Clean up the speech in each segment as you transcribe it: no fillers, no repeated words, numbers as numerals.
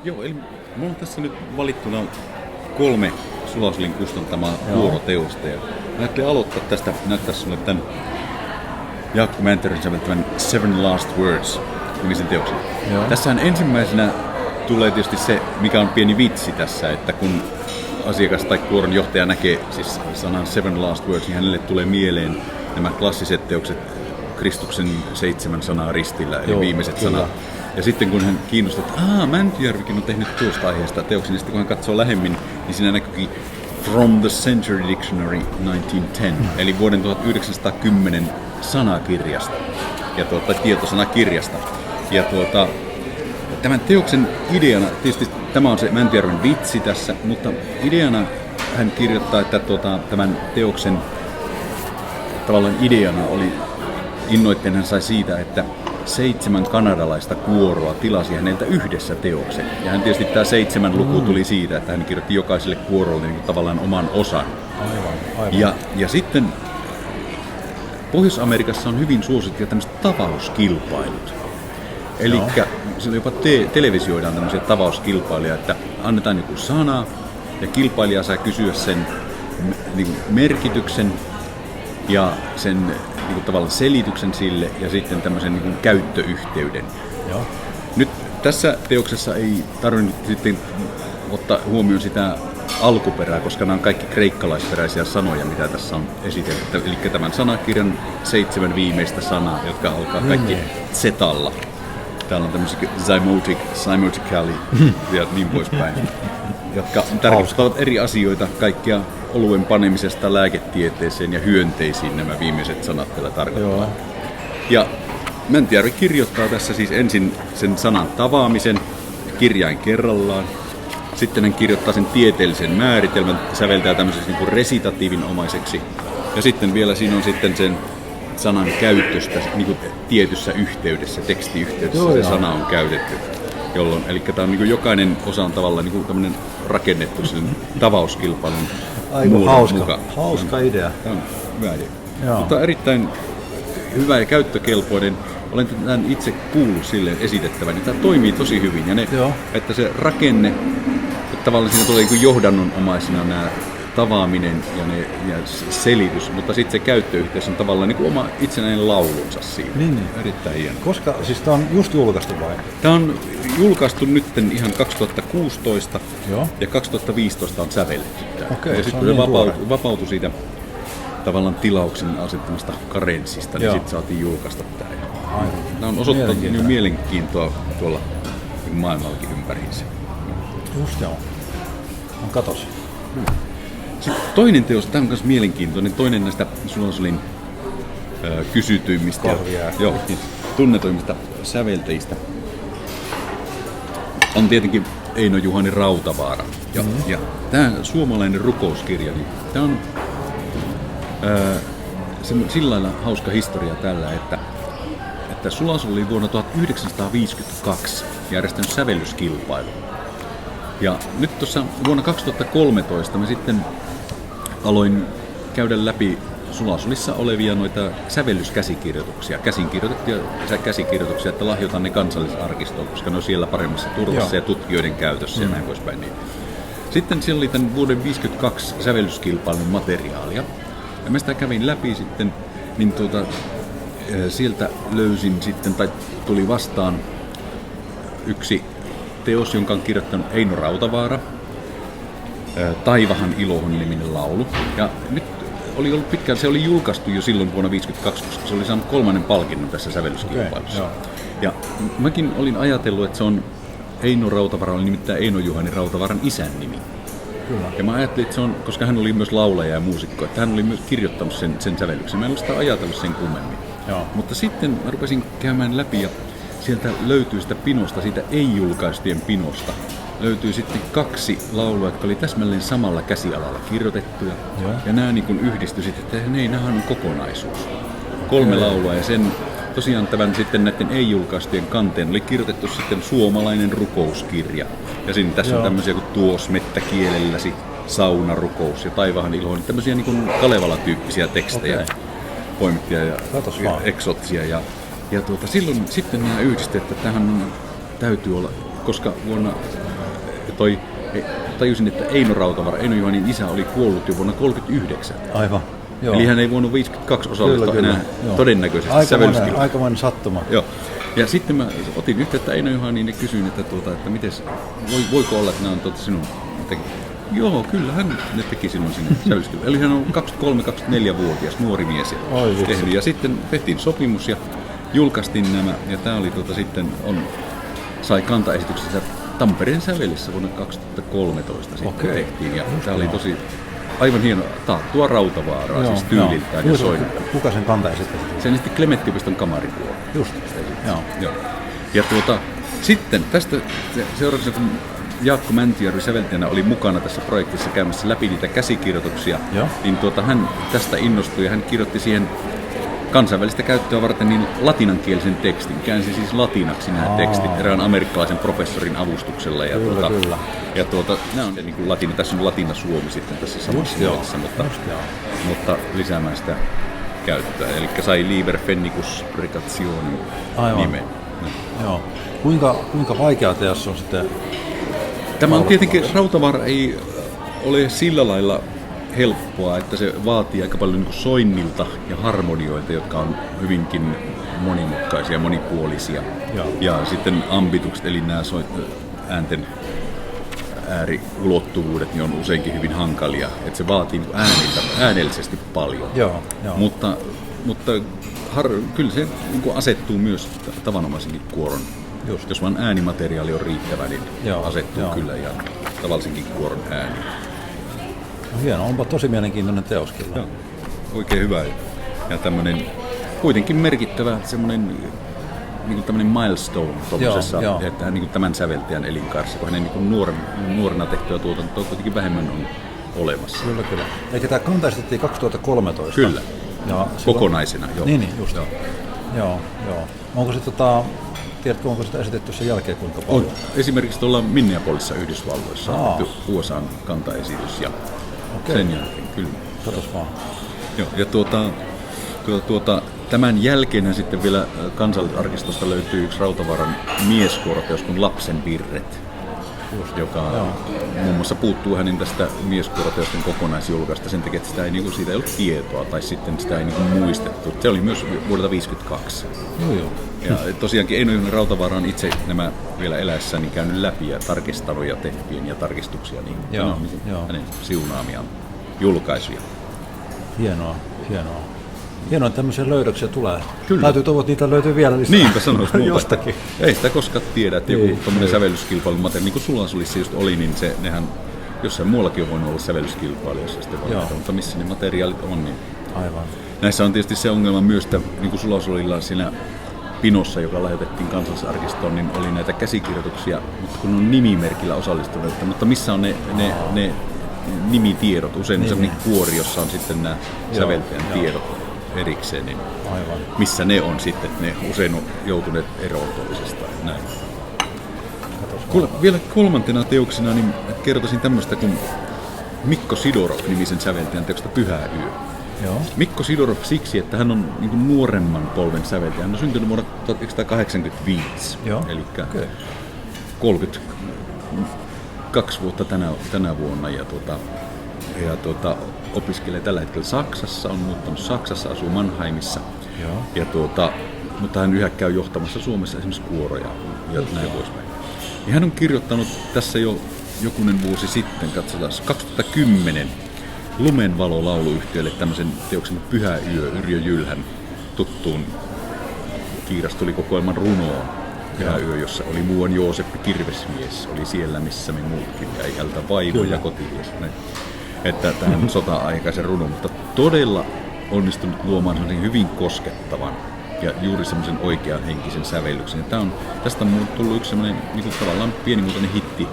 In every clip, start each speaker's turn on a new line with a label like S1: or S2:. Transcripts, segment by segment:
S1: Joo, eli mulla on tässä nyt valittuna 3 Sulasolin kustantamaa vuoroteosta. Ja ajattelin aloittaa tästä, näyttää sulle tämän Jaakko Mäntyrin säveltävän Seven Last Words -nimisen teoksen. Joo. Tässähän ensimmäisenä tulee tietysti se, mikä on pieni vitsi tässä, että kun asiakas tai kuoron johtaja näkee siis sanan Seven Last Words, niin hänelle tulee mieleen nämä klassiset teokset Kristuksen 7 sanaa ristillä, eli viimeiset sanat. Ja sitten kun hän kiinnostaa, että Mäntyjärvikin on tehnyt tuosta aiheesta teoksen, niin sitten kun hän katsoo lähemmin, niin siinä näkyykin From the Century Dictionary 1910, eli vuoden 1910 sanakirjasta, ja tietosanakirjasta. Ja tämän teoksen ideana, tietysti tämä on se Mäntyjärven vitsi tässä, mutta ideana hän kirjoittaa, että tämän teoksen tavallaan ideana oli, innoitteen hän sai siitä, että 7 kanadalaista kuoroa tilasi häneltä yhdessä teoksen. Ja hän tietysti tämä 7 luku tuli siitä, että hän kirjoitti jokaiselle kuorolle niin tavallaan oman osan.
S2: Aivan.
S1: Ja sitten Pohjois-Amerikassa on hyvin suosittuja tämmöiset tavauskilpailut. Eli jopa televisioidaan tämmöisiä tavauskilpailuja, että annetaan joku sana ja kilpailija saa kysyä sen niin merkityksen ja sen niin tavallaan selityksen sille ja sitten tämmöisen niin käyttöyhteyden.
S2: Joo.
S1: Nyt tässä teoksessa ei tarvinnut sitten ottaa huomioon sitä alkuperää, koska nämä on kaikki kreikkalaisperäisiä sanoja, mitä tässä on esitelty. Eli tämän sanakirjan 7 viimeistä sanaa, jotka alkaa kaikki zetalla. Täällä on tämmöisiä zymotically ja niin poispäin, jotka tarkoittavat eri asioita, kaikkia oluen panemisesta lääketieteeseen ja hyönteisiin nämä viimeiset sanat tällä tarkoittavat. Ja Mäntyjärvi kirjoittaa tässä siis ensin sen sanan tavaamisen kirjain kerrallaan. Sitten hän kirjoittaa sen tieteellisen määritelmän, säveltää tämmöiseksi niin kuin resitatiivinomaiseksi. Ja sitten vielä siinä on sitten sen sanan käytöstä niin kuin tietyssä yhteydessä, tekstiyhteydessä se sana on käytetty. Jolloin, eli tämä on niin kuin jokainen osa on tavallaan niin kuin tämmöinen rakennettu sen tavauskilpailun
S2: hauska idea.
S1: Tämä on hyvä idea. Mutta erittäin hyvä ja käyttökelpoinen. Olen tämän itse kuullut silleen esitettävän, niin tämä toimii tosi hyvin. Ja että se rakenne, että tavallaan siinä tulee niin johdannonomaisena nämä tavaaminen ja selitys, mutta sitten se käyttöyhteys on tavallaan niin kuin oma itsenäinen laulunsa siinä.
S2: Niin.
S1: Erittäin hieno.
S2: Koska, siis tämä on just julkaistu vai?
S1: Tämä on julkaistu nyt ihan 2016 ja 2015 on sävelletty.
S2: Okei,
S1: ja sitten kun se vapautui siitä tavallaan tilauksen asettamasta karenssista, niin sitten saatiin julkaista tämä. Nämä on osoittanut mielenkiintoa tuolla maailmallakin ympäriinsä.
S2: Just joo. On katos.
S1: Sitten toinen teos, tämä on myös mielenkiintoinen, toinen näistä Sulasolin kysytyimmistä ja tunnetuimmista säveltäjistä on tietenkin Eino Juhani Rautavaara. Ja tämä suomalainen rukouskirja, niin tämä on sillä lailla hauska historia tällä, että Sulasol oli vuonna 1952 järjestänyt sävellyskilpailu. Ja nyt tuossa vuonna 2013 mä sitten aloin käydä läpi Sulasolissa olevia noita sävellyskäsikirjoituksia, käsinkirjoitettuja käsikirjoituksia, että lahjoitan ne Kansallisarkistoon, koska ne on siellä paremmassa turvassa ja tutkijoiden käytössä ja näin poispäin. Sitten siellä oli tämän vuoden 1952 sävellyskilpailun materiaalia. Ja mä sitä kävin läpi sitten, niin sieltä löysin sitten, tai tuli vastaan yksi teos, jonka on kirjoittanut Eino Rautavaara, Taivahan ilohon -niminen laulu. Ja nyt oli ollut pitkään, se oli julkaistu jo silloin vuonna 1952, koska se oli saanut 3. palkinnon tässä sävellyskilpailussa. Ja mäkin olin ajatellut, että se on Eino Rautavaara, oli nimittäin Eino Juhani Rautavaaran isän nimi.
S2: Kyllä.
S1: Ja mä ajattelin, että se on, koska hän oli myös laulaja ja muusikko, että hän oli myös kirjoittanut sen sävellyksen. Mä en ole sitä ajatellut sen kummemmin. Mutta sitten mä rupesin käymään läpi ja sieltä löytyy sitä pinosta, siitä ei-julkaistien pinosta, löytyy sitten 2 laulua, jotka oli täsmälleen samalla käsialalla kirjoitettuja. Ja nämä niin kuin yhdistyi sitten, että nämähän on kokonaisuus. 3 laulua ja sen tosiaan tämän sitten näiden ei-julkaistien kanteen oli kirjoitettu sitten suomalainen rukouskirja. Ja siinä tässä on tämmöisiä kuin Tuos mettä kielelläsi, Saunarukous ja Taivahan ilohon, tämmöisiä niin kuin Kalevala-tyyppisiä tekstejä, poimittia ja eksotsia. Ja silloin sitten nämä yhdistettiin, että tähän täytyy olla, koska vuonna tajusin, että Eino Rautavaara, Eino Juhanin isä, oli kuollut jo vuonna 1939.
S2: Aivan. Joo.
S1: Eli hän ei voinut 52 osallistua enää todennäköisesti sävellyskilpailuun.
S2: Aikamoinen sattuma.
S1: Joo. Ja sitten mä otin yhteyttä Eino Juhaniin ja kysyin, että mites, voiko olla, että nämä on sinun... Joo, kyllähän ne teki sinun sinne sävellyskilpailuun. Eli hän on 23-24-vuotias nuori mies tehnyt. Ja sitten tehtiin sopimus ja julkaistiin nämä. Ja tämä oli sitten sai kantaesityksensä Tampereen sävelissä vuonna 2013 sitten tehtiin. Ja tämä oli tosi aivan hieno taattua Rautavaaraa, siis tyyliltään ja soinniltaan.
S2: Kuka sen kanta esitti?
S1: Sen esitti Klementtiopiston kamaripuolella.
S2: Just. Joo.
S1: Ja sitten tästä seuraavaksi, kun Jaakko Mäntyjärvi säveltäjänä oli mukana tässä projektissa käymässä läpi niitä käsikirjoituksia, niin hän tästä innostui ja hän kirjoitti siihen kansainvälistä käyttöä varten niin latinankielisen tekstin. Käänsi siis latinaksi nämä tekstit erään amerikkalaisen professorin avustuksella. Ja
S2: Kyllä.
S1: Ja nämä on niin kuin latina, tässä on latina suomi sitten tässä samassa mielessä, mutta lisäämään sitä käyttöä. Eli sai Liber Fennicus Precationem nimen.
S2: Joo. Kuinka vaikeaa teossa on sitten?
S1: Tämä on tietenkin, Rautavaara ei ole sillä lailla helppoa, että se vaatii aika paljon niin kuin soinnilta ja harmonioita, jotka on hyvinkin monimutkaisia ja monipuolisia. Ja sitten ambitukset, eli nämä äänten ääriulottuvuudet, niin on useinkin hyvin hankalia. Että se vaatii äänellisesti paljon. Mutta kyllä se niin kuin asettuu myös tavanomaisenkin kuoron. Jos vaan äänimateriaali on riittävä, niin asettuu kyllä ja tavallisenkin kuoron ääni.
S2: No hieno, onpa tosi mielenkiintoinen teos kyllä.
S1: Joo, oikein hyvä. Ja tämmöinen kuitenkin merkittävä semmoinen niin tämmöinen milestone tuollaisessa, että niin tämän säveltäjän elinkaarissa, kun hänen niin nuorena tehtyä tuotantoa kuitenkin vähemmän on olemassa.
S2: Kyllä. Eikä tämä kanta esitettiin 2013.
S1: Kyllä. Ja kokonaisena,
S2: Niin, just. Joo. Onko se tiedätkö, onko sitä esitetty sen jälkeen kuinka paljon?
S1: On. Esimerkiksi tuolla Minneapolisissa Yhdysvalloissa on tehty USA:n kantaesitys ja sen jälkeen kyllä.
S2: Katos vaan.
S1: Joo, ja tämän jälkeen sitten vielä Kansallisarkistosta löytyy yksi Rautavaaran mieskuoroteos kuin Lapsen virret, joka muun muassa puuttuu hänen tästä mieskuoroteosten kokonaisjulkaista sen takia, että siitä ei ollut tietoa tai sitten sitä ei muistettu. Se oli myös vuodelta 1952.
S2: Joo.
S1: Ja tosiaankin Eino Juhani Rautavaara on itse nämä vielä eläessäni käynyt läpi ja tarkistanut ja tehnyt pieniä tarkistuksia, niin nämä on hänen siunaamiaan julkaisuja.
S2: Hienoa. Hienoa, että tämmöisiä löydöksiä tulee. Kyllä. Täytyy toivoa, että niitä löytyy vielä lisää.
S1: Niinpä sanois muuta.
S2: Jostakin.
S1: Ei sitä koskaan tiedä, että joku tommoinen sävellyskilpailumateriaali, niin kuin Sulasolissa just oli, niin nehän jossain muuallakin on voinut olla sävellyskilpailuissa sitten valmiita, mutta missä ne materiaalit on, niin
S2: aivan.
S1: Näissä on tietysti se ongelma myös, että niin kuin Sulasolilla siinä Pinossa, joka lähetettiin Kansallisarkistoon, niin oli näitä käsikirjoituksia, mutta kun on nimimerkillä osallistuneet, mutta missä on ne nimitiedot, usein on sellainen kuori, jossa on sitten nämä säveltäjän tiedot erikseen, niin aivan. Missä ne on sitten, ne usein on joutuneet eroon toisistaan. Näin. Vielä kolmantena teoksena niin kertoisin tämmöistä kuin Mikko Sidorov-nimisen säveltäjän teoksesta Pyhä yö.
S2: Joo. Mikko
S1: Sidorov siksi, että hän on niin kuin nuoremman polven säveltäjä. Hän on syntynyt vuonna 1985, eli 32 vuotta tänä vuonna. Ja opiskelee tällä hetkellä Saksassa, on muuttanut Saksassa, asuu Mannheimissa. Ja mutta hän yhä käy johtamassa Suomessa esimerkiksi kuoroja ja näin poispäin. Ja hän on kirjoittanut tässä jo jokunen vuosi sitten, katsotaan 2010, Lumenvalo-lauluyhtiölle tämmöisen teoksen Pyhä yö Yrjö Jylhän tuttuun kiirastulikokoelman runoon. Pyhä yö, jossa oli muuan Jooseppi Kirvesmies, oli siellä missä me muutkin, ja iältä vaimo ja kotimies. Että tähän sota-aikaisen runon, mutta todella onnistunut luomaan semmoisen hyvin koskettavan ja juuri semmoisen oikean henkisen sävellyksen. Tästä on tullut yksi semmoinen niin tavallaan pienimuotoinen hitti,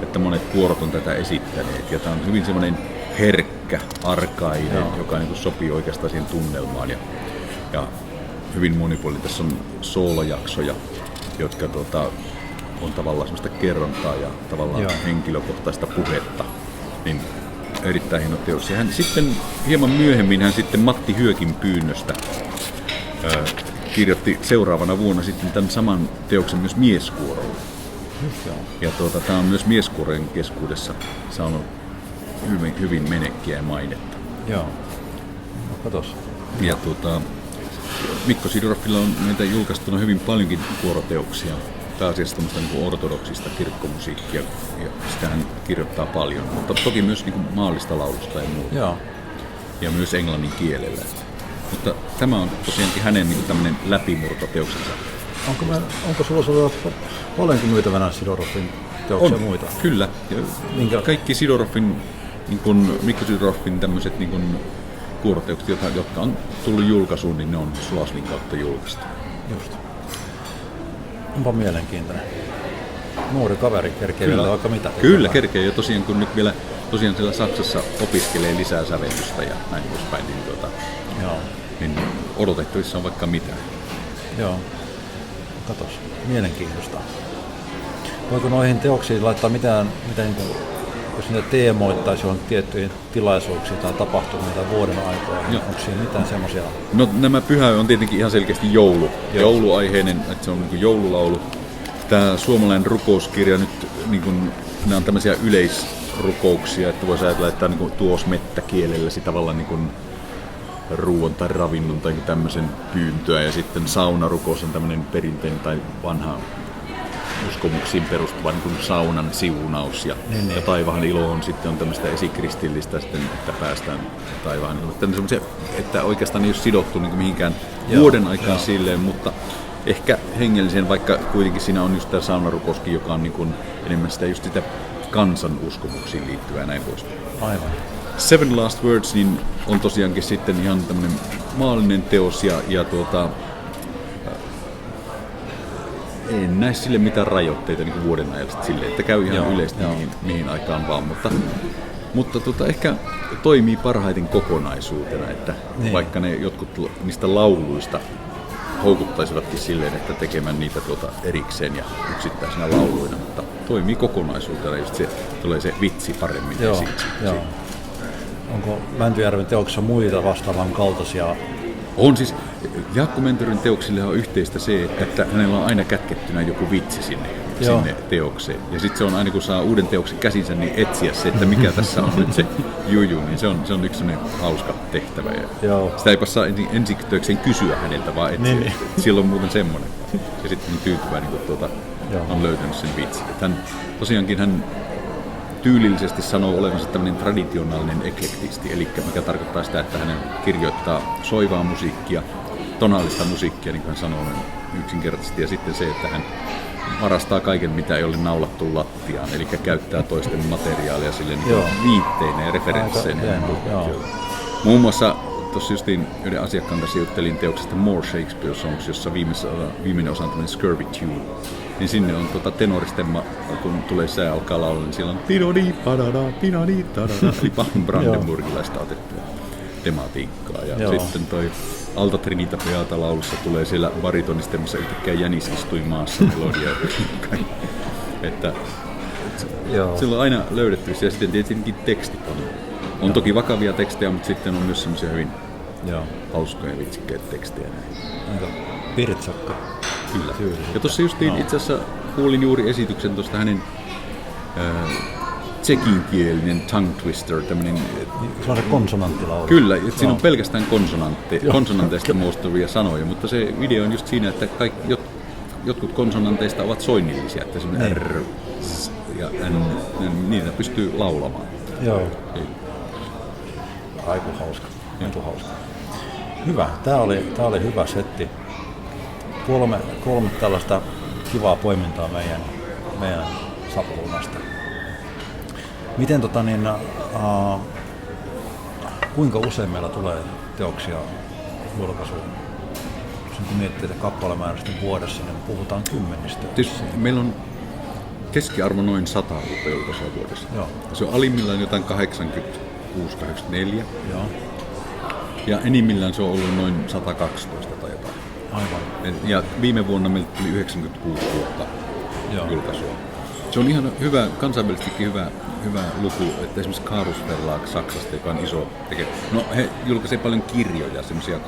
S1: että monet kuorot on tätä esittäneet. Ja tämä on hyvin semmoinen herkkä, arkainen, joka niin sopii oikeastaan siihen tunnelmaan. Ja hyvin monipuolinen. Tässä on soolojaksoja, jotka on tavallaan semmoista kerrontaa ja tavallaan henkilökohtaista puhetta. Niin erittäin hieno teos. Ja sitten hieman myöhemmin hän sitten Matti Hyökin pyynnöstä kirjoitti seuraavana vuonna sitten tämän saman teoksen myös mieskuorolle.
S2: Just joo.
S1: Ja tämä on myös mieskuoreen keskuudessa saanut hyvin menekkiä ja mainetta.
S2: Joo. No, katos.
S1: Ja Mikko Sidoroffilla on meitä julkaistuna hyvin paljonkin kuoroteoksia. Pääasiassa tämmöistä niin ortodoksista kirkkomusiikkia, ja sitä hän kirjoittaa paljon, mutta toki myös niin maallista laulusta ja muuta.
S2: Joo.
S1: Ja myös englannin kielellä. Mutta tämä on tosiaankin hänen niin tämmöinen läpimurtoteoksensa.
S2: Onko sulla ollut paljonkin myytävänä Sidoroffin teoksia
S1: On,
S2: muita?
S1: kyllä. Ja kaikki Sidoroffin, Mikko Sidoroffin tämmöiset kuoroteokset, jotka on tullut julkaisuun, niin ne on Sulaslin kautta julkaistu.
S2: Just. Onpa mielenkiintoinen. Nuori kaveri kerkee vielä vaikka mitä.
S1: Kyllä, kerkee. Ja tosiaan kun nyt vielä siellä Saksassa opiskelee lisää sävellystä ja näin poispäin, niin odotettavissa on vaikka mitä.
S2: Joo. Katos. Mielenkiintoista. Voiko noihin teoksiin laittaa mitään jos niitä teemoittaisi johonkin tiettyihin tilaisuuksiin tai tapahtumiin tai vuoden aikoihin, niin onko siinä mitään semmoisia?
S1: No nämä pyhä on tietenkin ihan selkeästi jouluaiheinen, että se on niin kuin joululaulu. Tämä suomalainen rukouskirja nyt, nämä on tämmöisiä yleisrukouksia, että voisi ajatella, että tämä on tuos mettäkielelläsi tavallaan niin kuin ruoan tai ravinnon tai tämmöisen pyyntöä, ja sitten saunarukous on tämmöinen perinteinen tai vanha uskomuksiin perustuva niin kuin saunan siunaus ja taivaan ilo on sitten on tämmöistä esikristillistä sitten, että päästään taivaan. Että oikeastaan ei ole sidottu niin kuin mihinkään vuoden aikaan silleen, mutta ehkä hengellisen, vaikka kuitenkin siinä on just tämä saunarukouskin, joka on niin kuin enemmän sitä kansan uskomuksiin liittyvää näin poispäin.
S2: Aivan.
S1: Seven Last Words niin on tosiaankin sitten ihan tämmöinen maallinen teos ja en näe sille mitään rajoitteita niin kuin vuoden ajasta sille, että käy ihan yleisesti mihin aikaan vaan, mutta ehkä toimii parhaiten kokonaisuutena, että vaikka ne jotkut niistä lauluista houkuttaisivatkin silleen, että tekemään niitä esikseen ja yksittäisenä lauluina, mutta toimii kokonaisuutena, just se tulee se vitsi paremmin esiin.
S2: Onko Mäntyjärven teoksissa muita vastaavan kaltaisia?
S1: On siis, Jaakko Mäntyjärven teoksille on yhteistä se, että hänellä on aina kätkettynä joku vitsi sinne teokseen. Ja sitten se on aina kun saa uuden teoksen käsinsä, niin etsiä se, että mikä tässä on nyt se juju, niin se on yksi sellainen hauska tehtävä. Ja sitä ei passaa ensitöikseen kysyä häneltä, vaan etsiä. Siellä on muuten semmoinen. Ja sitten on tyytyväinen, kun on löytänyt sen vitsin. Hän tyylillisesti sanoo olevansa tämmöinen traditionaalinen eklektisti, eli mikä tarkoittaa sitä, että hän kirjoittaa soivaa musiikkia, tonaalista musiikkia, niin kuin hän sanoo yksinkertaisesti, ja sitten se, että hän varastaa kaiken, mitä ei ole naulattu lattiaan, eli käyttää toisten materiaalia sille niin viitteinä ja referensseinä. Muun muassa tuossa justiin yhden asiakkaan kanssa juttelin teoksesta More Shakespeare Songs, jossa viimeinen osa on tämmöinen Scurvy Tune. Niin sinne on tenoristemma, kun tulee sää alkaa laulaa, niin siellä on eli Bachn brandenburgilaista otettua tematiikkaa. Ja sitten toi Alta Trinita Beata laulussa tulee siellä baritonistemmassa yhtäkkiä jänis istui maassa melodia. Että sillä on aina löydettävissä, ja sitten tietenkin tekstit on toki vakavia tekstejä, mutta sitten on myös semmoisia hyvin hauskoja vitsikkeitä tekstejä.
S2: Aika pirtsakka.
S1: Kyllä. Ja tuossa justiin itse asiassa kuulin juuri esityksen tuosta hänen tsekinkielinen tongue twister, tämmöinen.
S2: Se on se konsonanttilaulu.
S1: Kyllä, että siinä on pelkästään konsonanteista muodostuvia sanoja, mutta se video on just siinä, että jotkut konsonanteista ovat soinnillisia, että semmoinen R ja N, niitä pystyy laulamaan.
S2: Joo. Aiku hauska. Hyvä. Tää oli hyvä setti. Kolme tällaista kivaa poimintaa meidän sapulunasta. Miten kuinka usein meillä tulee teoksia julkaisuun? Kun miettii, että kappalemäärästä vuodessa, niin puhutaan kymmenistä.
S1: Meillä on keskiarvo noin 100 julkaisua vuodessa.
S2: Joo.
S1: Se on alimmillaan jotain 86-84.
S2: Joo.
S1: Ja enimmillään se on ollut noin 112 tai jotain.
S2: Aivan.
S1: Ja viime vuonna meille tuli 96 vuotta julkaisua. Se on ihan hyvä, kansainvälisestikin hyvä luku, että esimerkiksi Karus Verlag Saksasta, joka on iso he julkaisee paljon kirjoja, semmoisia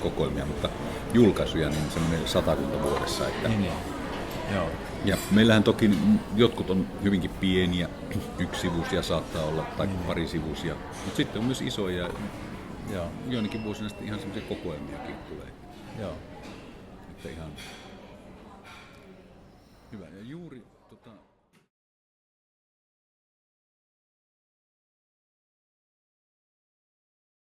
S1: kokoelmia, mutta julkaisuja niin semmoinen 100 vuodessa. Että
S2: Joo.
S1: Ja meillähän toki jotkut on hyvinkin pieniä, yksisivuisia saattaa olla, tai parisivuisia, mutta sitten on myös isoja,
S2: Joo.
S1: joinakin vuosina sitten ihan semmoisia kokoelmiakin tulee.
S2: Joo.
S1: Että ihan hyvä. Ja juuri